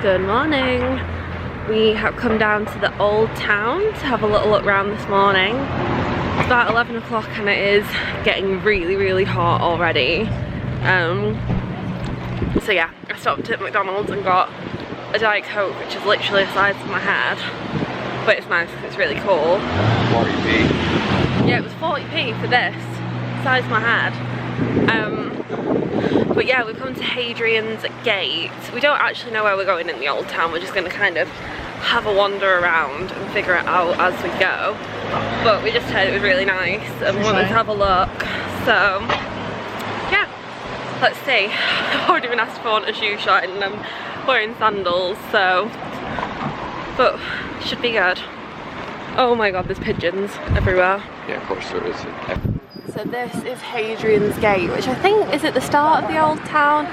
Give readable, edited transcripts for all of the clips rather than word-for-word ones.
Good morning. We have come down to the old town to have a little look around this morning. It's about 11 o'clock and it is getting really hot already. So yeah, I stopped at McDonald's and got a Diet Coke, which is literally the size of my head. But it's nice because it's really cool. 40p. Yeah, it was 40p for this, size of my head. But yeah, we've come to Hadrian's Gate. We don't actually know where we're going in the old town. We're just going to kind of have a wander around and figure it out as we go. But we just heard it was really nice and wanted to have a look. So yeah, let's see. I've already been asked if I want a shoe shine and I'm wearing sandals, so, but should be good. Oh my god, there's pigeons everywhere. Yeah, of course there is. So this is Hadrian's Gate, which I think is at the start of the old town,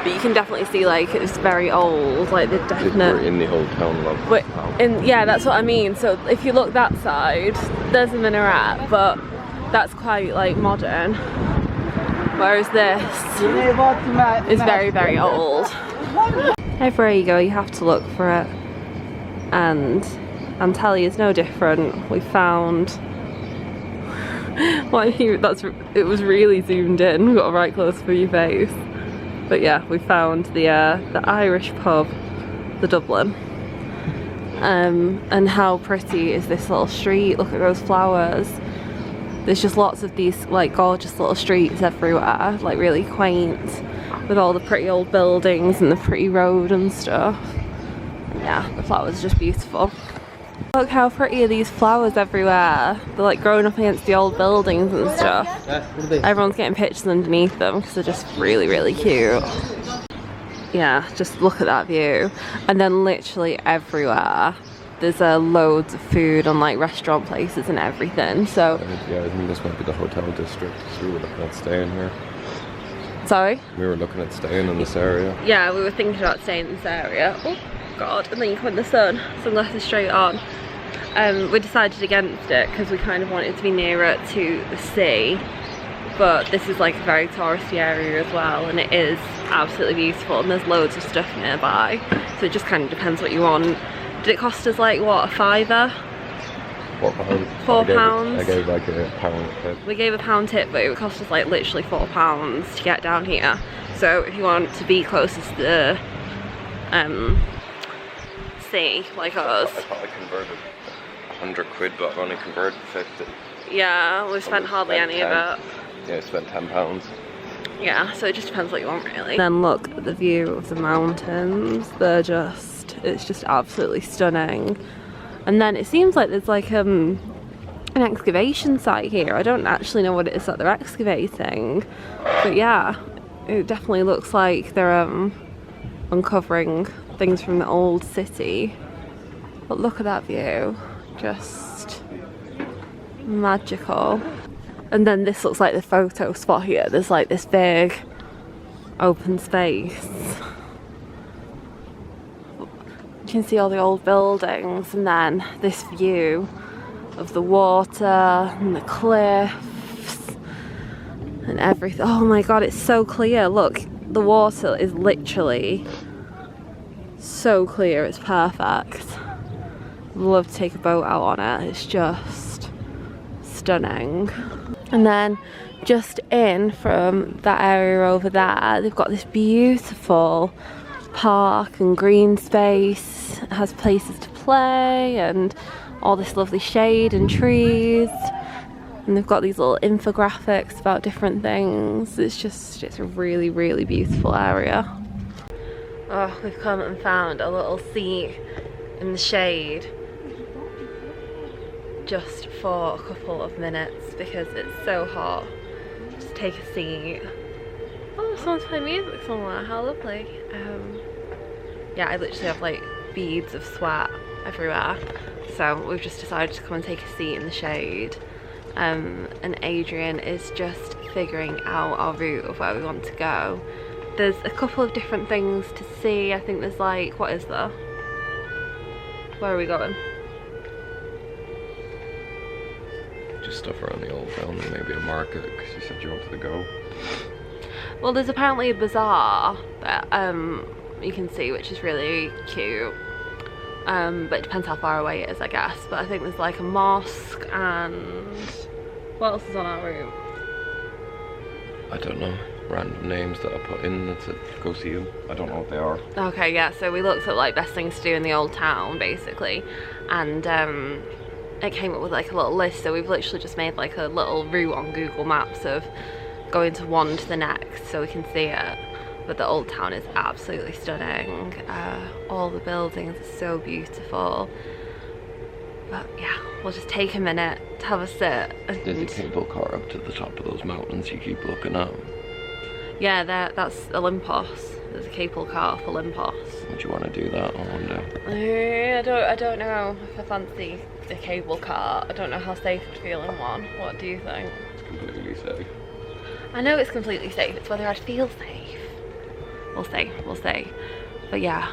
but you can definitely see like it's very old, like the definite. We're in the old town, love. But yeah, that's what I mean. So if you look that side, there's a minaret, but that's quite like modern. Whereas this is very old. Everywhere you go, you have to look for it, and Antalya is no different. We found. It was really zoomed in. We got right close for your face. But yeah, we found the Irish pub, the Dublin. And how pretty is this little street? Look at those flowers. There's just lots of these like gorgeous little streets everywhere, like really quaint, with all the pretty old buildings and the pretty road and stuff. And yeah, the flowers are just beautiful. Look how pretty are these flowers everywhere. They're like growing up against the old buildings and stuff. Everyone's getting pictures underneath them because they're just really cute. Yeah, just look at that view. And then literally everywhere there's loads of food and like restaurant places and everything. So yeah, I think this might be the hotel district. So we were looking at staying here. Sorry? We were looking at staying in this area. Yeah, we were thinking about staying in this area. Oh god, and then you come in the sun. Sunglasses straight on. We decided against it because we kind of wanted to be nearer to the sea, but this is like a very touristy area as well, and it is absolutely beautiful and there's loads of stuff nearby, so it just kind of depends what you want. Did it cost us like what, a fiver? £4. £4. I gave like a pound tip. We gave a £1 tip, but it cost us like literally £4 to get down here. So if you want to be closest to the sea like us. I thought I converted 100 quid, but I've only converted 50. Yeah, we spent hardly any of it. Yeah, I spent £10. Yeah, so it just depends what you want really. Then look at the view of the mountains. They're just, it's just absolutely stunning. And then it seems like there's like an excavation site here. I don't actually know what it is that they're excavating, but yeah, it definitely looks like they're uncovering things from the old city. But look at that view, just magical. And then this looks like the photo spot here. There's like this big open space. You can see all the old buildings, and then this view of the water and the cliffs and everything. Oh my god, it's so clear. Look, the water is literally so clear, it's perfect. I'd love to take a boat out on it. It's just stunning. And then just in from that area over there, they've got this beautiful park and green space. It has places to play and all this lovely shade and trees. And they've got these little infographics about different things. It's a really beautiful area. Oh, we've come and found a little seat in the shade just for a couple of minutes because it's so hot. Just take a seat. Oh, someone's playing music somewhere, how lovely. Yeah, I literally have like beads of sweat everywhere, so we've just decided to come and take a seat in the shade. And Adrian is just figuring out our route of where we want to go. There's a couple of different things to see. I think there's like, what is there? Where are we going? Just stuff around the old town and maybe a market, because you said you wanted to go. Well, there's apparently a bazaar that you can see, which is really cute. But it depends how far away it is, I guess. But I think there's like a mosque, and what else is on our route? I don't know. Random names that I put in that said go see them. I don't know what they are. Okay, yeah, so we looked at like best things to do in the old town basically, and it came up with like a little list, so we've literally just made like a little route on Google Maps of going to one to the next so we can see it. But the old town is absolutely stunning. All the buildings are so beautiful. But yeah, we'll just take a minute to have a sit. There's a cable car up to the top of those mountains you keep looking at. Yeah, that's Olympus. There's a cable car for Olympus. Would you want to do that, I wonder? I don't know if I fancy a cable car. I don't know how safe I'd feel in one. What do you think? It's completely safe. I know it's completely safe. It's whether I'd feel safe. We'll see. We'll see. But yeah,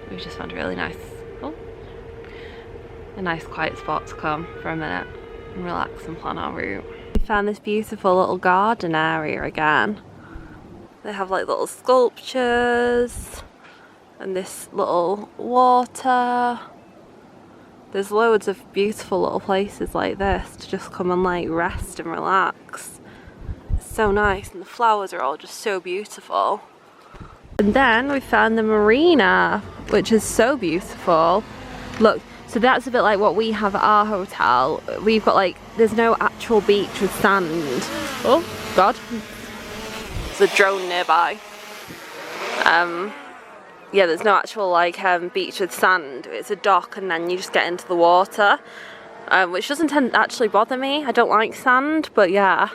we just found a really nice, a nice quiet spot to come for a minute and relax and plan our route. We found this beautiful little garden area again. They have like little sculptures and this little water. There's loads of beautiful little places like this to just come and like rest and relax. It's so nice, and the flowers are all just so beautiful. And then we found the marina, which is so beautiful. Look, so that's a bit like what we have at our hotel. We've got like, there's no actual beach with sand. Oh God, there's a drone nearby. Yeah, there's no actual like beach with sand. It's a dock and then you just get into the water, which doesn't tend to actually bother me. I don't like sand, but yeah,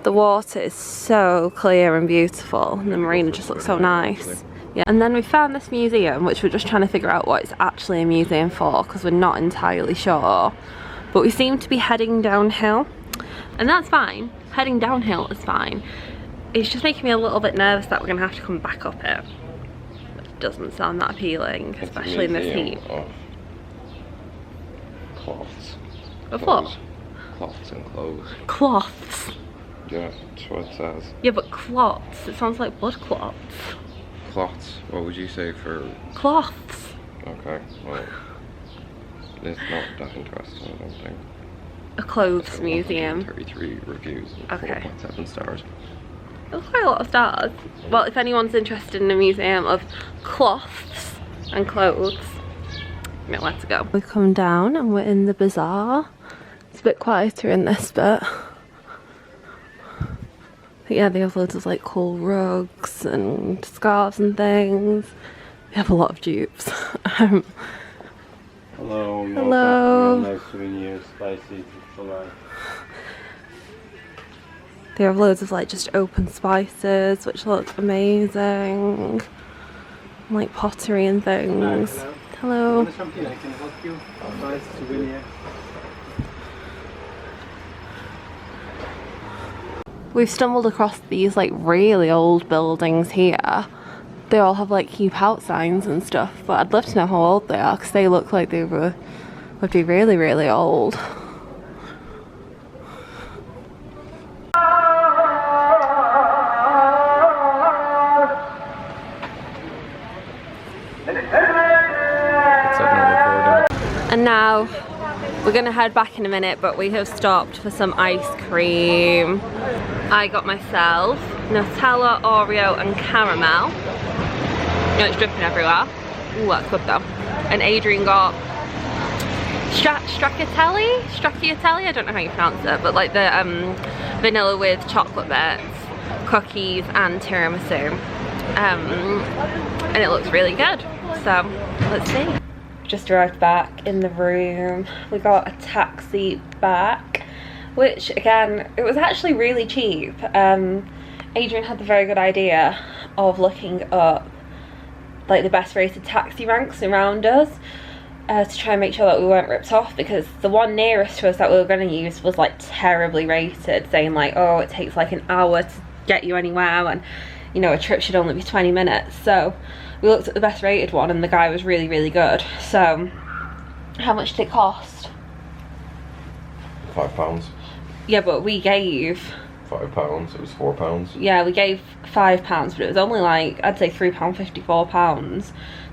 the water is so clear and beautiful, and the marina just looks so nice. Yeah, and then we found this museum, which we're just trying to figure out what it's actually a museum for, because we're not entirely sure. But we seem to be heading downhill, and that's fine. Heading downhill is fine. It's just making me a little bit nervous that we're going to have to come back up it. It doesn't sound that appealing, especially in this heat. Of cloths. Of what? Cloths and clothes. Cloths? Yeah, that's what it says. Yeah, but cloths. It sounds like blood clots. Cloths. What would you say for... Cloths. Okay, well, it's not that interesting, I don't think. A clothes museum. 33 reviews and Okay. 4.7 stars. That's quite a lot of stars. Well, if anyone's interested in a museum of cloths and clothes, you know where to go. We've come down and we're in the bazaar. It's a bit quieter in this bit. But yeah, they have loads of like cool rugs and scarves and things. They have a lot of dupes. Hello. Hello. Nice souvenirs, spicy for life. They have loads of like just open spices, which look amazing. And, like pottery and things. Hello. Something I can help you. Nice souvenir. We've stumbled across these like really old buildings here. They all have like keep out signs and stuff, but I'd love to know how old they are, because they look like they would be really, really old. And now we're gonna head back in a minute, but we have stopped for some ice cream. I got myself Nutella, Oreo and caramel. No, it's dripping everywhere. Ooh, that's good though. And Adrian got stracciatelli? I don't know how you pronounce it, but like the vanilla with chocolate bits, cookies and tiramisu. And it looks really good. So let's see. Just arrived back in the room. We got a taxi back, which again, it was actually really cheap. Adrian had the very good idea of looking up like the best rated taxi ranks around us to try and make sure that we weren't ripped off, because the one nearest to us that we were going to use was like terribly rated, saying like, oh, it takes like an hour to get you anywhere, and you know, a trip should only be 20 minutes. So we looked at the best rated one and the guy was really, really good. So how much did it cost? £5. Yeah, but we gave £5. It was £4. Yeah, we gave £5, but it was only like, I'd say £3.50, £4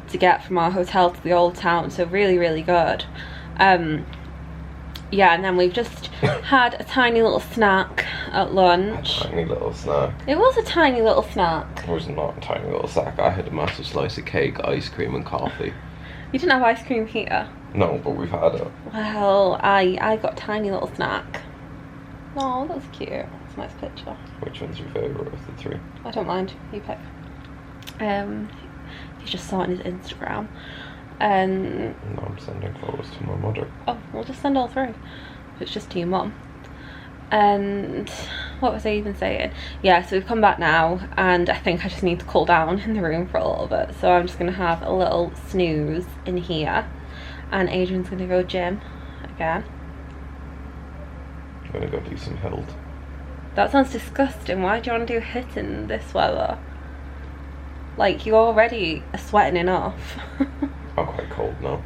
to get from our hotel to the old town. So really, really good. Yeah, and then we've just had a tiny little snack at lunch. A tiny little snack. It was a tiny little snack. It was not a tiny little snack. I had a massive slice of cake, ice cream and coffee. You didn't have ice cream here? No, but we've had it. Well, I got a tiny little snack. Oh, that's cute. That's a nice picture. Which one's your favourite of the three? I don't mind. You pick. He just saw it on his Instagram. No, I'm sending photos to my mother. Oh, we'll just send all through. It's just to your mum. And what was I even saying? Yeah, so we've come back now, and I think I just need to cool down in the room for a little bit. So I'm just gonna have a little snooze in here, and Adrian's gonna go gym again. I'm gonna go do some hilt. That sounds disgusting. Why do you want to do HIIT in this weather? Like, you already are sweating enough. I'm quite cold now.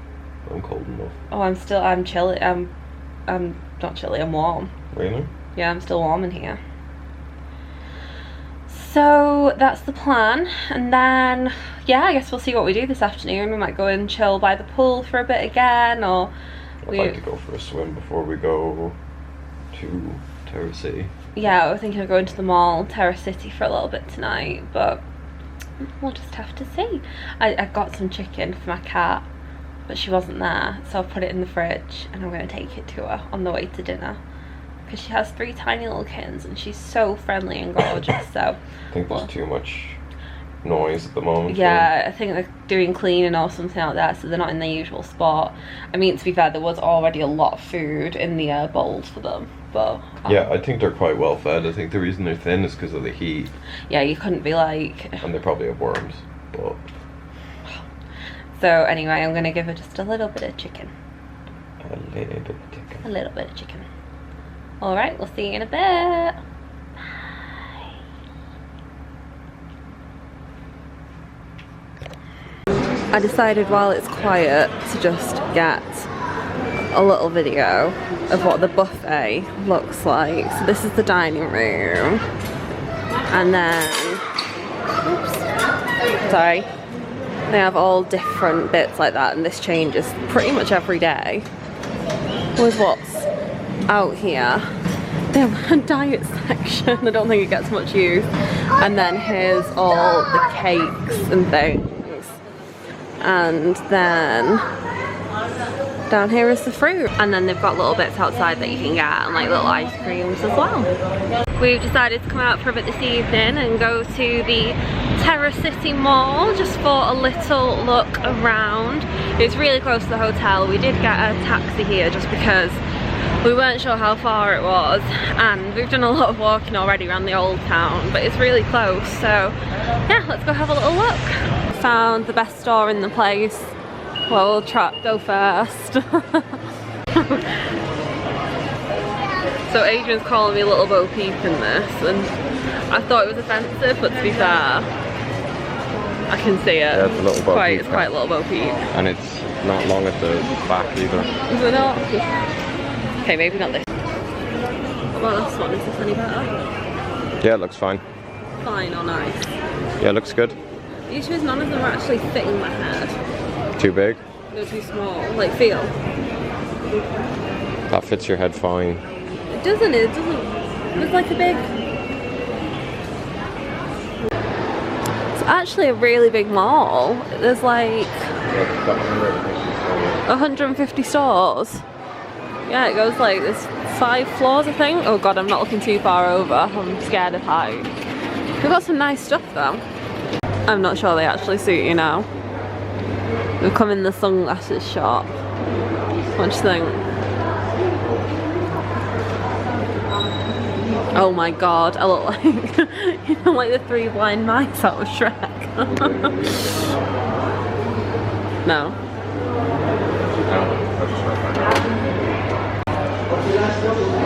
I'm cold enough. Oh, I'm chilly. I'm not chilly, I'm warm. Really? Yeah, I'm still warm in here. So that's the plan, and then yeah, I guess we'll see what we do this afternoon. We might go and chill by the pool for a bit again, or I'd like to go for a swim before we go to Terracity. Yeah, we're thinking of going to the mall, Terracity, for a little bit tonight, but we'll just have to see. I got some chicken for my cat, but she wasn't there, so I've put it in the fridge and I'm going to take it to her on the way to dinner, because she has 3 tiny little kittens and she's so friendly and gorgeous. So I think there's too much noise at the moment. Yeah, I think they're doing cleaning or something out there, so they're not in their usual spot. I mean, to be fair, there was already a lot of food in the bowls for them, but yeah, I think they're quite well fed. I think the reason they're thin is because of the heat. Yeah, you couldn't be like... And they probably have worms, but... So anyway, I'm going to give her just a little bit of chicken. A little bit of chicken. A little bit of chicken. Alright, we'll see you in a bit. I decided while it's quiet to just get a little video of what the buffet looks like. So this is the dining room, and then, oops, sorry, they have all different bits like that, and this changes pretty much every day with what's out here. They have a diet section, I don't think it gets much use, and then here's all the cakes and things. And then down here is the fruit, and then they've got little bits outside that you can get, and like little ice creams as well. We've decided to come out for a bit this evening and go to the Terracity Mall just for a little look around. It's really close to the hotel. We did get a taxi here just because we weren't sure how far it was, and we've done a lot of walking already around the old town, but it's really close, so yeah, let's go have a little look. Found the best store in the place. Well, we'll go first. So Adrian's calling me a little Bo Peep in this, and I thought it was offensive, but to be fair, I can see it. Yeah, it's a little Bo Peep. It's quite a little Bo Peep. And it's not long at the back either. Is it not? Okay, maybe not this. What about this one? Is this any better? Yeah, it looks fine. Fine or nice? Yeah, it looks good. Are you sure none of them are actually fitting my head? Too big? They're too small. Like, feel. That fits your head fine. It doesn't. It doesn't. It's like a big... It's actually a really big mall. There's like 150 stores. Yeah, it goes like, there's 5 floors, I think. Oh god, I'm not looking too far over. I'm scared of height. We've got some nice stuff though. I'm not sure they actually suit you now. We've come in the sunglasses shop. What do you think? Oh my god, I look like, you know, like the 3 blind mice out of Shrek. No.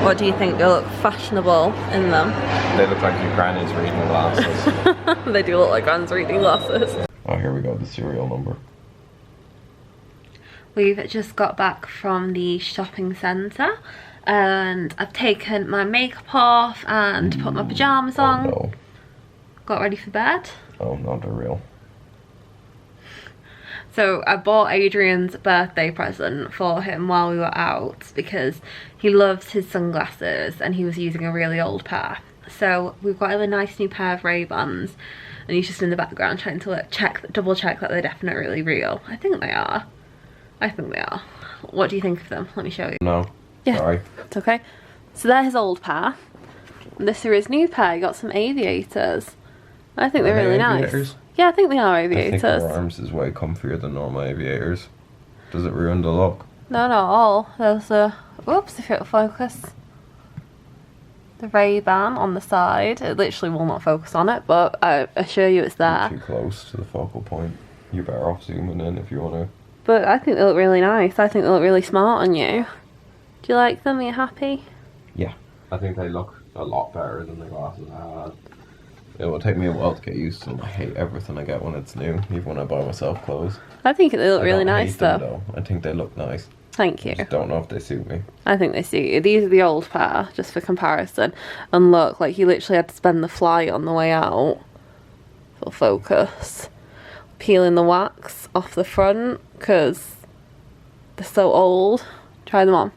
What do you think? They look fashionable in them? They look like your granny's reading glasses. They do look like granny's reading glasses. Oh, here we go, the serial number. We've just got back from the shopping centre, and I've taken my makeup off and put my pyjamas on. No. Got ready for bed. Oh, not the real. So I bought Adrian's birthday present for him while we were out because he loves his sunglasses and he was using a really old pair. So we've got him a nice new pair of Ray-Bans and he's just in the background trying to double check that they're definitely really real. I think they are. I think they are. What do you think of them? Let me show you. No. Yeah, Sorry. it's okay. So they're his old pair. And this is his new pair. He got some aviators. I think they're really nice. Yeah, I think they are aviators. I think our arms is way comfier than normal aviators. Does it ruin the look? No, not at all. There's a, whoops, if it'll focus. The Ray-Ban on the side. It literally will not focus on it, but I assure you it's there. You're too close to the focal point. You're better off zooming in if you want to. But I think they look really nice. I think they look really smart on you. Do you like them? Are you happy? Yeah. I think they look a lot better than the glasses I had. It will take me a while to get used to them. I hate everything I get when it's new, even when I buy myself clothes. I think they look really nice though. I think they look nice. Thank you. I just don't know if they suit me. I think they suit you. These are the old pair, just for comparison. And look, like he literally had to spend the flight on the way out. Full focus. Peeling the wax off the front, because they're so old. Try them on.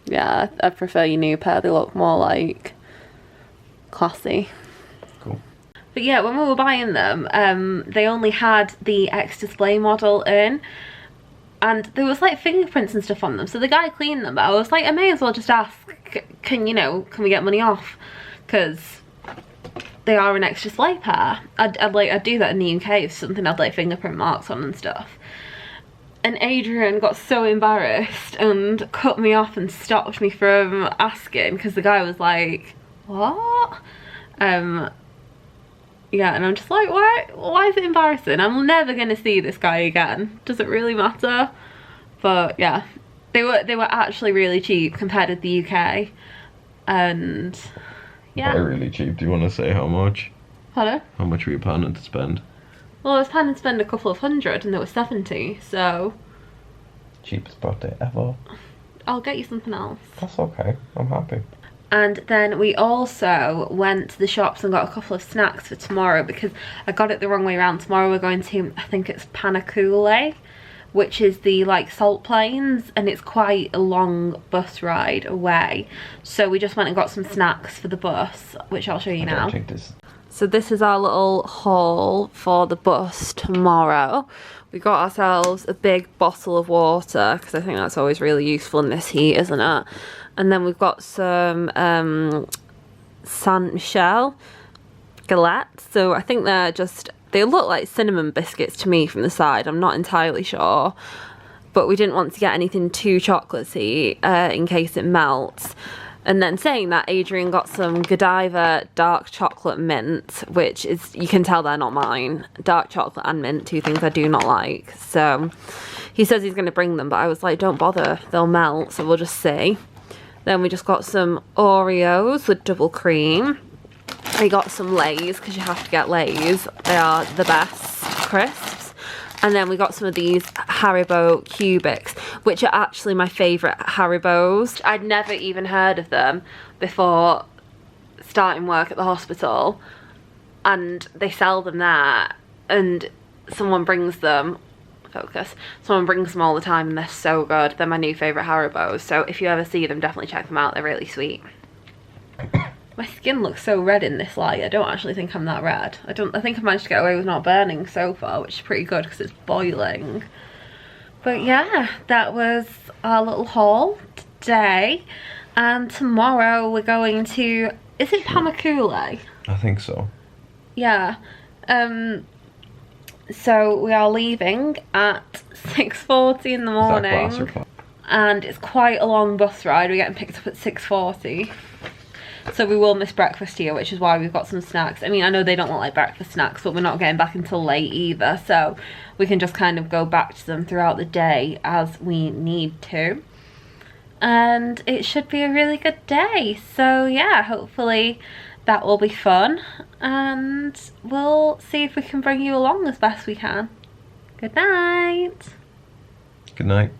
Yeah, I prefer your new pair. They look more like classy. Cool. But yeah, when we were buying them, they only had the X display model in, and there was like fingerprints and stuff on them. So the guy cleaned them, but I was like, I may as well just ask, can we get money off? Because they are an X display pair. I'd do that in the UK if something had like fingerprint marks on and stuff. And Adrian got so embarrassed and cut me off and stopped me from asking because the guy was like, what? Yeah, and I'm just like, why is it embarrassing? I'm never going to see this guy again. Does it really matter? But yeah, they were actually really cheap compared with the UK. And yeah. They're really cheap. Do you want to say how much? Hello? How much were you planning to spend? Well, I was planning to spend a couple of hundred and there was 70, so... Cheapest birthday ever. I'll get you something else. That's okay. I'm happy. And then we also went to the shops and got a couple of snacks for tomorrow because I got it the wrong way around. Tomorrow we're going to, I think it's Panakule, which is the like salt plains, and it's quite a long bus ride away. So we just went and got some snacks for the bus, which I'll show you now. So this is our little haul for the bus tomorrow. We got ourselves a big bottle of water because I think that's always really useful in this heat, isn't it? And then we've got some Saint Michel galettes. So I think they look like cinnamon biscuits to me from the side. I'm not entirely sure. But we didn't want to get anything too chocolatey in case it melts. And then saying that, Adrian got some Godiva dark chocolate mint, which is, you can tell they're not mine. Dark chocolate and mint, two things I do not like. So he says he's going to bring them, but I was like, don't bother, they'll melt, so we'll just see. Then we just got some Oreos with double cream. We got some Lay's, because you have to get Lay's. They are the best crisps. And then we got some of these Haribo Cubics, which are actually my favourite Haribos. I'd never even heard of them before starting work at the hospital. And they sell them there. And someone brings them, someone brings them all the time and they're so good. They're my new favourite Haribos. So if you ever see them, definitely check them out. They're really sweet. My skin looks so red in this light. I don't actually think I'm that red. I think I've managed to get away with not burning so far, which is pretty good because it's boiling. But yeah, that was our little haul today. And tomorrow we're going to, is it Pamakule? I think so. Yeah. So we are leaving at 6:40 in the morning. And it's quite a long bus ride. We're getting picked up at 6:40. So we will miss breakfast here, which is why we've got some snacks. I mean, I know they don't look like breakfast snacks, but we're not getting back until late either. So we can just kind of go back to them throughout the day as we need to. And it should be a really good day. So yeah, hopefully that will be fun, and we'll see if we can bring you along as best we can. Good night. Good night.